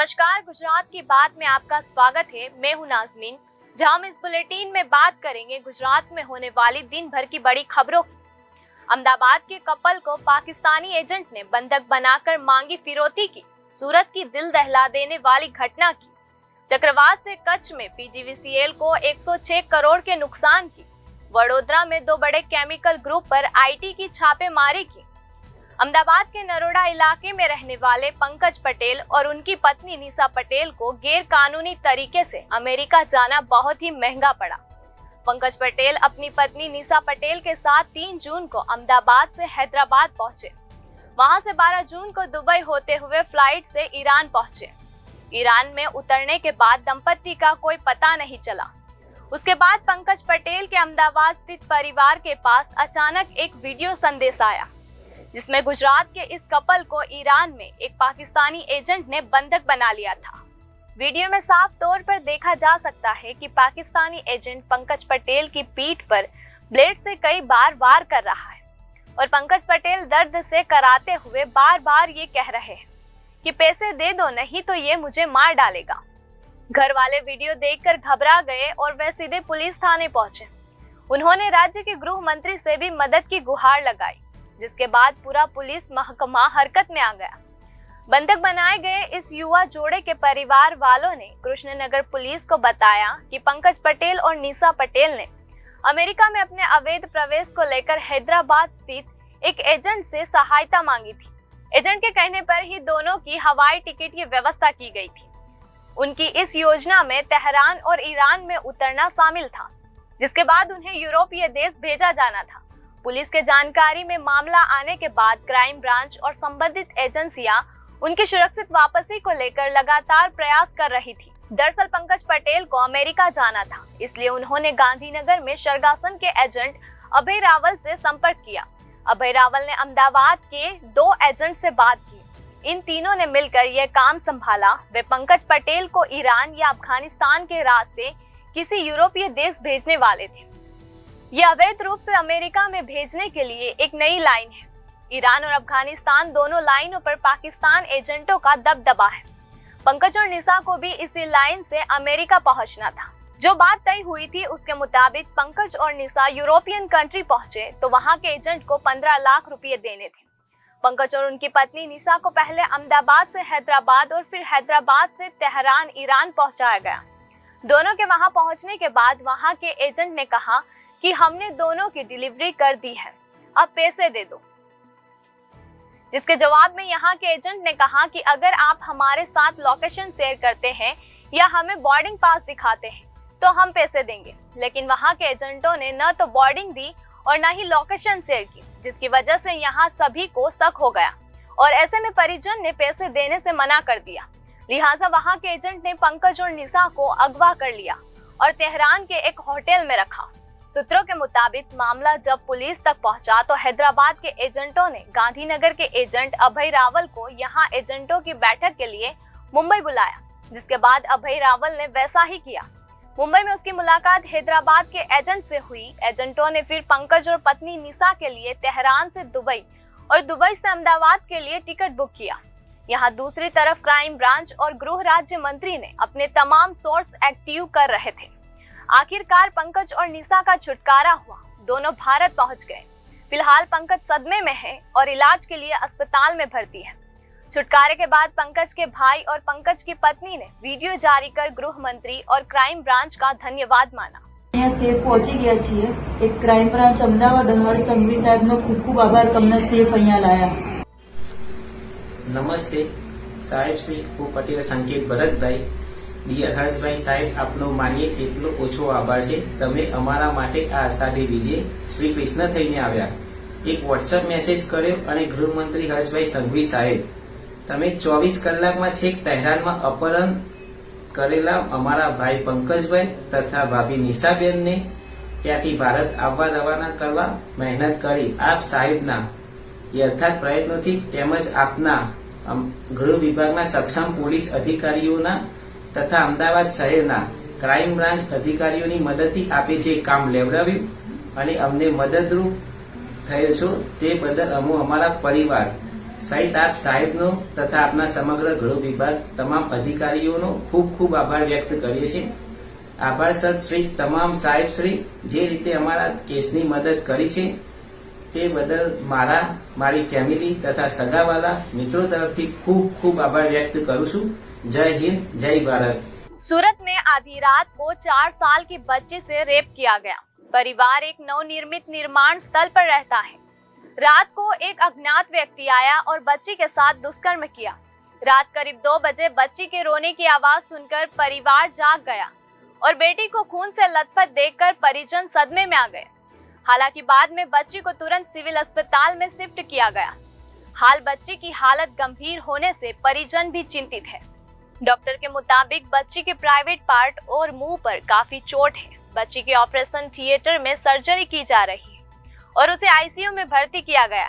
नमस्कार, गुजरात की बात में आपका स्वागत है। मैं हूं नाज़मीन, जहां हम इस बुलेटिन में बात करेंगे गुजरात में होने वाली दिन भर की बड़ी खबरों की। अहमदाबाद के कपल को पाकिस्तानी एजेंट ने बंधक बनाकर मांगी फिरौती की। सूरत की दिल दहला देने वाली घटना की। चक्रवात से कच्छ में पीजीवीसीएल को 106 करोड़ के नुकसान की। वडोदरा में 2 बड़े केमिकल ग्रुप पर आईटी की छापेमारी की। अहमदाबाद के नरोड़ा इलाके में रहने वाले पंकज पटेल और उनकी पत्नी निशा पटेल को गैर कानूनी तरीके से अमेरिका जाना बहुत ही महंगा पड़ा। पंकज पटेल अपनी पत्नी निशा पटेल के साथ 3 जून को अहमदाबाद से हैदराबाद पहुंचे। वहां से 12 जून को दुबई होते हुए फ्लाइट से ईरान पहुंचे। ईरान में उतरने के बाद दंपति का कोई पता नहीं चला। उसके बाद पंकज पटेल के अहमदाबाद स्थित परिवार के पास अचानक एक वीडियो संदेश आया, जिसमें गुजरात के इस कपल को ईरान में एक पाकिस्तानी एजेंट ने बंधक बना लिया था। वीडियो में साफ तौर पर देखा जा सकता है कि पाकिस्तानी एजेंट पंकज पटेल की पीठ पर ब्लेड से कई बार वार कर रहा है और पंकज पटेल दर्द से कराते हुए बार बार ये कह रहे हैं कि पैसे दे दो, नहीं तो ये मुझे मार डालेगा। घर वाले वीडियो देखकर घबरा गए और वे सीधे पुलिस थाने पहुंचे। उन्होंने राज्य के गृह मंत्री से भी मदद की गुहार लगाई, जिसके बाद पूरा पुलिस महकमा हरकत में आ गया। बंधक बनाए गए इस युवा जोड़े के परिवार वालों ने कृष्णनगर पुलिस को बताया कि पंकज पटेल और निशा पटेल ने अमेरिका में अपने अवैध प्रवेश को लेकर हैदराबाद स्थित एक एजेंट से सहायता मांगी थी। एजेंट के कहने पर ही दोनों की हवाई टिकट की व्यवस्था की गई थी। उनकी इस योजना में तेहरान और ईरान में उतरना शामिल था, जिसके बाद उन्हें यूरोपीय देश भेजा जाना था। पुलिस के जानकारी में मामला आने के बाद क्राइम ब्रांच और संबंधित एजेंसियां उनकी सुरक्षित वापसी को लेकर लगातार प्रयास कर रही थी। दरअसल पंकज पटेल को अमेरिका जाना था, इसलिए उन्होंने गांधीनगर में शरगासन के एजेंट अभय रावल से संपर्क किया। अभय रावल ने अहमदाबाद के 2 एजेंट से बात की। इन तीनों ने मिलकर यह काम संभाला। वे पंकज पटेल को ईरान या अफगानिस्तान के रास्ते किसी यूरोपीय देश भेजने वाले थे। यह अवैध रूप से अमेरिका में भेजने के लिए एक नई लाइन है। ईरान और अफगानिस्तान दोनों लाइनों पर पाकिस्तान एजेंटों का दबदबा है। पंकज और निशा को भी इसी लाइन से अमेरिका पहुंचना था। जो बात तय हुई थी उसके मुताबिक पंकज और निशा यूरोपियन कंट्री पहुंचे तो वहां के एजेंट को 15 लाख रुपए देने थे। पंकज और उनकी पत्नी निशा को पहले अहमदाबाद से हैदराबाद और फिर हैदराबाद से तेहरान ईरान पहुंचाया गया। दोनों के वहां पहुंचने के बाद वहां के एजेंट ने कहा कि हमने दोनों की डिलीवरी कर दी है, अब पैसे दे दो। जिसके जवाब में यहाँ के एजेंट ने कहा कि अगर आप हमारे साथ लोकेशन शेयर करते हैं या हमें बोर्डिंग पास दिखाते हैं तो हम पैसे देंगे। लेकिन वहाँ के एजेंटों ने न तो बोर्डिंग दी और न ही लोकेशन शेयर की, जिसकी वजह से यहाँ सभी को शक हो गया और ऐसे में परिजन ने पैसे देने से मना कर दिया। लिहाजा वहाँ के एजेंट ने पंकज और निशा को अगवा कर लिया और तेहरान के एक होटल में रखा। सूत्रों के मुताबिक मामला जब पुलिस तक पहुंचा तो हैदराबाद के एजेंटों ने गांधीनगर के एजेंट अभय रावल को यहां एजेंटों की बैठक के लिए मुंबई बुलाया, जिसके बाद अभय रावल ने वैसा ही किया। मुंबई में उसकी मुलाकात हैदराबाद के एजेंट से हुई। एजेंटों ने फिर पंकज और पत्नी निशा के लिए तेहरान से दुबई और दुबई से अहमदाबाद के लिए टिकट बुक किया। यहाँ दूसरी तरफ क्राइम ब्रांच और गृह राज्य मंत्री ने अपने तमाम सोर्स एक्टिव कर रहे थे। आखिरकार पंकज और निशा का छुटकारा हुआ। दोनों भारत पहुंच गए। फिलहाल पंकज सदमे में है और इलाज के लिए अस्पताल में भर्ती है। छुटकारे के बाद पंकज के भाई और पंकज की पत्नी ने वीडियो जारी कर गृह मंत्री और क्राइम ब्रांच का धन्यवाद माना। અહીંયા સેફ પહોંચી ગયા છીએ। એક ક્રાઇમ બ્રાન્ચ અમદાવાદ હર્ષ સંઘવી સાહેબનો ખૂબ ખૂબ આભાર કે અમને સેફ અહીંયા લાયા। નમસ્તે સાહેબ શ્રી હું પટેલ સંકેત ભરતભાઈ। ડિયર હર્ષભાઈ સાહેબ, આપનો માનીએ તેટલો ઓછો આભાર છે। તમે અમારા માટે આ અષાઢી બીજે શ્રી કૃષ્ણ થઈને આવ્યા। એક વોટ્સઅપ મેસેજ કર્યો અને ગૃહમંત્રી હર્ષભાઈ સંઘવી સાહેબ, તમે 24 કલાકમાં છેક તહેરાનમાં અપહરણ કરેલા અમારા ભાઈ પંકજભાઈ તથા ભાભી નિશાબેનને ત્યાંથી ભારત આવવા રવાના કરવા મહેનત કરી। આપ સાહેબના યથાર્થ પ્રયત્નોથી તેમજ આપના ગૃહ વિભાગના સક્ષમ પોલીસ અધિકારીઓના તથા અમદાવાદ શહેરના ક્રાઇમ બ્રાન્ચ અધિકારીઓની મદદથી આપે જે કામ લેવડાવ્યું અને અમને મદદરૂપ થયેલ છો તે બદલ અમો અમારા પરિવાર સહિત આપ સાહેબનો તથા આપના સમગ્ર ગૃહ વિભાગ તમામ અધિકારીઓનો ખૂબ ખૂબ આભાર વ્યક્ત કરીએ છીએ. આભાર સર શ્રી તમામ સાહેબ શ્રી જે રીતે અમારા કેસની મદદ કરી છે તે બદલ મારી ફેમિલી તથા સગાવાલા મિત્રો તરફથી ખૂબ ખૂબ આભાર વ્યક્ત કરું છું. જય હિન્દ, જય ભારત. सूरत में आधी रात को 4 साल की बच्ची से रेप किया गया. परिवार एक नवनिर्मित निर्माण स्थल पर रहता है. रात को एक अज्ञात व्यक्ति आया और बच्ची के साथ दुष्कर्म किया. रात करीब 2 बजे बच्ची के रोने की आवाज सुनकर परिवार जाग गया और बेटी को खून से लथपथ देखकर परिजन सदमे में आ गए. हालांकि बाद में बच्ची को तुरंत सिविल अस्पताल में शिफ्ट किया गया. हाल बच्ची की हालत गंभीर होने से परिजन भी चिंतित है. डॉक्टर के मुताबिक बच्ची के प्राइवेट पार्ट और मुंह पर काफी चोट है. बच्ची के ऑपरेशन थिएटर में सर्जरी की जा रही है और उसे आईसीयू में भर्ती किया गया.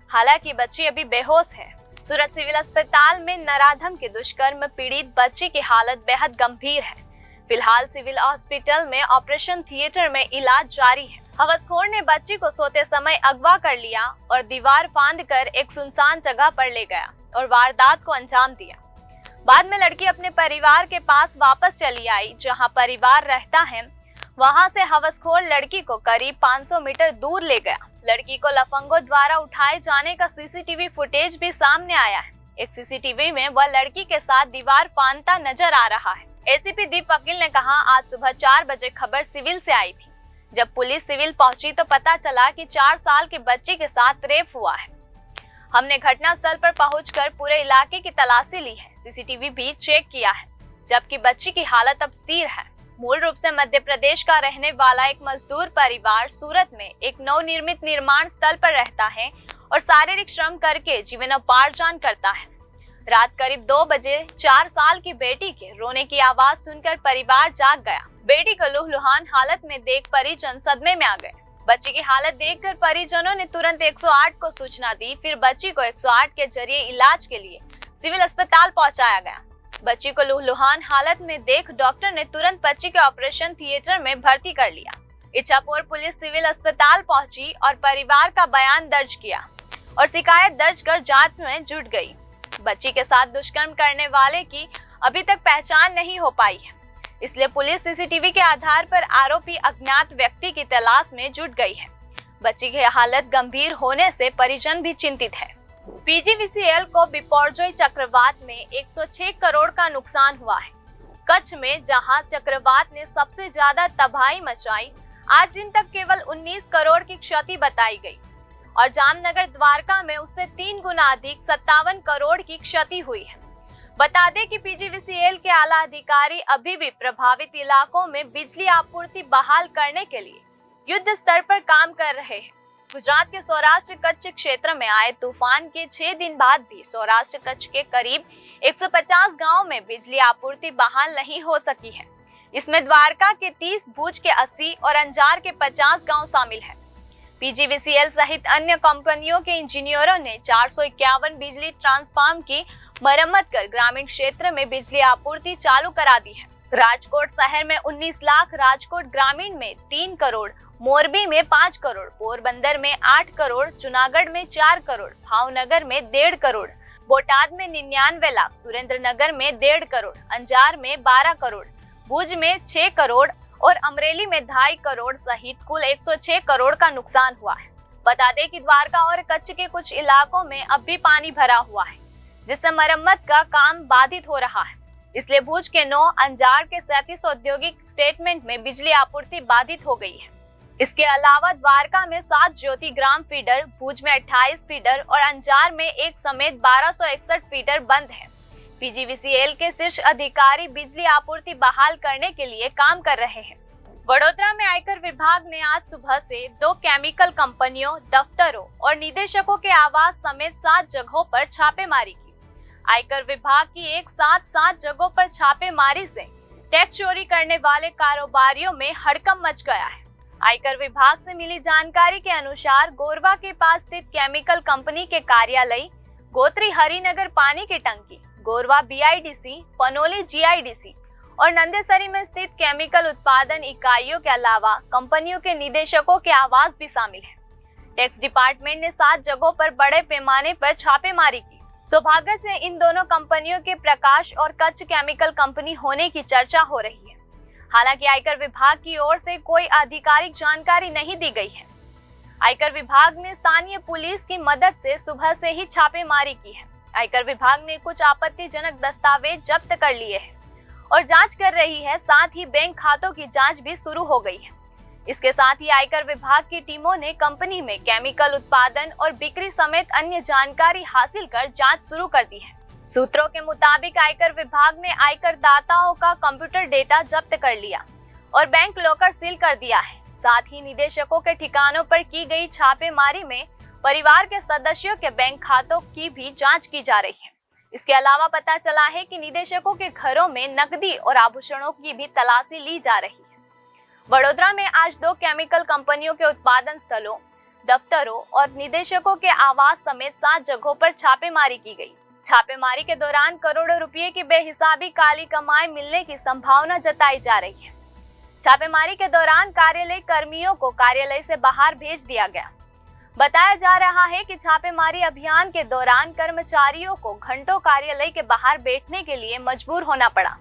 हालांकि बच्ची अभी बेहोश है. सूरत सिविल अस्पताल में नराधम के दुष्कर्म पीड़ित बच्ची की हालत बेहद गंभीर है. फिलहाल सिविल हॉस्पिटल में ऑपरेशन थिएटर में इलाज जारी है. हवसखोर ने बच्ची को सोते समय अगवा कर लिया और दीवार फांदकर एक सुनसान जगह पर ले गया और वारदात को अंजाम दिया. बाद में लड़की अपने परिवार के पास वापस चली आई. जहां परिवार रहता है वहां से हवसखोर लड़की को करीब 500 मीटर दूर ले गया. लड़की को लफंगों द्वारा उठाए जाने का सीसीटीवी फुटेज भी सामने आया है. एक सीसीटीवी में वह लड़की के साथ दीवार फांदता नजर आ रहा है. एसीपी दीप वकील ने कहा, आज सुबह 4 बजे खबर सिविल से आई थी. जब पुलिस सिविल पहुंची तो पता चला कि 4 साल की बच्ची के साथ रेप हुआ है. हमने घटनास्थल पर पहुंचकर पूरे इलाके की तलाशी ली है. सीसीटीवी भी चेक किया है, जबकि बच्ची की हालत अब स्थिर है. मूल रूप से मध्य प्रदेश का रहने वाला एक मजदूर परिवार सूरत में एक नवनिर्मित निर्माण स्थल पर रहता है और शारीरिक श्रम करके जीवनोपार्जन करता है. रात करीब 2 बजे 4 साल की बेटी के रोने की आवाज सुनकर परिवार जाग गया. बेटी को लुहलुहान हालत में देख परिजन सदमे में आ गए. बच्ची की हालत देखकर परिजनों ने तुरंत 108 को सूचना दी. फिर बच्ची को 108 के जरिए इलाज के लिए सिविल अस्पताल पहुंचाया गया. बच्ची को लुहलुहान हालत में देख डॉक्टर ने तुरंत बच्ची के ऑपरेशन थिएटर में भर्ती कर लिया. इच्छापुर पुलिस सिविल अस्पताल पहुंची और परिवार का बयान दर्ज किया और शिकायत दर्ज कर जांच में जुट गई. बच्ची के साथ दुष्कर्म करने वाले की अभी तक पहचान नहीं हो पाई है, इसलिए पुलिस सीसीटीवी के आधार पर आरोपी अज्ञात व्यक्ति की तलाश में जुट गई है. बच्ची की हालत गंभीर होने से परिजन भी चिंतित है. पीजीवीसीएल को बिपरजॉय चक्रवात में 106 करोड़ का नुकसान हुआ है. कच्छ में जहां चक्रवात ने सबसे ज्यादा तबाही मचाई, आज दिन तक केवल 19 करोड़ की क्षति बताई गई और जामनगर द्वारका में उससे 3 गुना अधिक 57 करोड़ की क्षति हुई है. बता दें कि पीजीवीसीएल के आला अधिकारी अभी भी प्रभावित इलाकों में बिजली आपूर्ति बहाल करने के लिए युद्ध स्तर पर काम कर रहे हैं. गुजरात के सौराष्ट्र कच्छ क्षेत्र में आए तूफान के 6 दिन बाद भी सौराष्ट्र कच्छ के करीब 150 गांव में बिजली आपूर्ति बहाल नहीं हो सकी है. इसमें द्वारका के 30, भुज के 80 और अंजार के 50 गांव शामिल है. पीजीवीसीएल सहित अन्य कंपनियों के इंजीनियरों ने 451 बिजली ट्रांसफार्मर की मरम्मत कर ग्रामीण क्षेत्र में बिजली आपूर्ति चालू करा दी है. राजकोट शहर में 19 लाख, राजकोट ग्रामीण में 3 करोड़, मोरबी में 5 करोड़, पोरबंदर में 8 करोड़, जूनागढ़ में 4 करोड़, भावनगर में 1.5 करोड़, बोटाद में 99 लाख, सुरेंद्रनगर में 1.5 करोड़, अंजार में 12 करोड़, भुज में 6 करोड़ और अमरेली में 2.5 करोड़ सहित कुल 106 करोड़ का नुकसान हुआ है. बता दें कि द्वारका और कच्छ के कुछ इलाकों में अब भी पानी भरा हुआ है, जिससे मरम्मत का काम बाधित हो रहा है. इसलिए भुज के 9, अंजार के 37 औद्योगिक स्टेटमेंट में बिजली आपूर्ति बाधित हो गई है. इसके अलावा द्वारका में 7 ज्योति ग्राम फीडर, भुज में 28 फीडर और अंजार में एक समेत 1261 फीडर बंद है. पीजीवीसीएल के शीर्ष अधिकारी बिजली आपूर्ति बहाल करने के लिए काम कर रहे हैं. वडोदरा में आयकर विभाग ने आज सुबह से 2 केमिकल कंपनियों, दफ्तरों और निदेशकों के आवास समेत 7 जगहों पर छापेमारी की. आयकर विभाग की एक साथ 7 जगहों पर छापेमारी से टैक्स चोरी करने वाले कारोबारियों में हड़कंप मच गया है. आयकर विभाग से मिली जानकारी के अनुसार गोरवा के पास स्थित केमिकल कंपनी के कार्यालय, गोत्री हरिनगर पानी की टंकी, गोरवा बीआईडीसी, पनोली जीआईडीसी और नंदेसरी में स्थित केमिकल उत्पादन इकाइयों के अलावा कंपनियों के निदेशकों के आवास भी शामिल है. टैक्स डिपार्टमेंट ने 7 जगहों पर बड़े पैमाने पर छापेमारी की। सौभाग्य से इन दोनों कंपनियों के प्रकाश और कच्च केमिकल कंपनी होने की चर्चा हो रही है। हालांकि आयकर विभाग की ओर से कोई आधिकारिक जानकारी नहीं दी गई है। आयकर विभाग ने स्थानीय पुलिस की मदद से सुबह से ही छापेमारी की है। आयकर विभाग ने कुछ आपत्तिजनक दस्तावेज जब्त कर लिए हैं और जांच कर रही है। साथ ही बैंक खातों की जांच भी शुरू हो गई है। इसके साथ ही आयकर विभाग की टीमों ने कंपनी में केमिकल उत्पादन और बिक्री समेत अन्य जानकारी हासिल कर जांच शुरू कर दी है। सूत्रों के मुताबिक आयकर विभाग ने आयकर दाताओं का कंप्यूटर डेटा जब्त कर लिया और बैंक लॉकर सील कर दिया है। साथ ही निदेशकों के ठिकानों पर की गई छापेमारी में परिवार के सदस्यों के बैंक खातों की भी जांच की जा रही है। इसके अलावा पता चला है कि निदेशकों के घरों में नकदी और आभूषणों की भी तलाशी ली जा रही है। वडोदरा में आज 2 केमिकल कंपनियों के उत्पादन स्थलों, दफ्तरों और निदेशकों के आवास समेत 7 जगहों पर छापेमारी की गई। छापेमारी के दौरान करोड़ों रुपए की बेहिसाबी काली कमाई मिलने की संभावना जताई जा रही है। छापेमारी के दौरान कार्यालय कर्मियों को कार्यालय से बाहर भेज दिया गया। बताया जा रहा है कि छापेमारी अभियान के दौरान कर्मचारियों को घंटों कार्यालय के बाहर बैठने के लिए मजबूर होना पड़ा।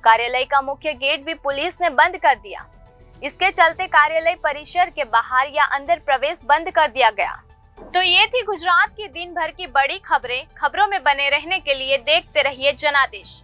कार्यालय का मुख्य गेट भी पुलिस ने बंद कर दिया। इसके चलते कार्यालय परिसर के बाहर या अंदर प्रवेश बंद कर दिया गया। तो ये थी गुजरात की दिन भर की बड़ी खबरें। खबरों में बने रहने के लिए देखते रहिए जनादेश।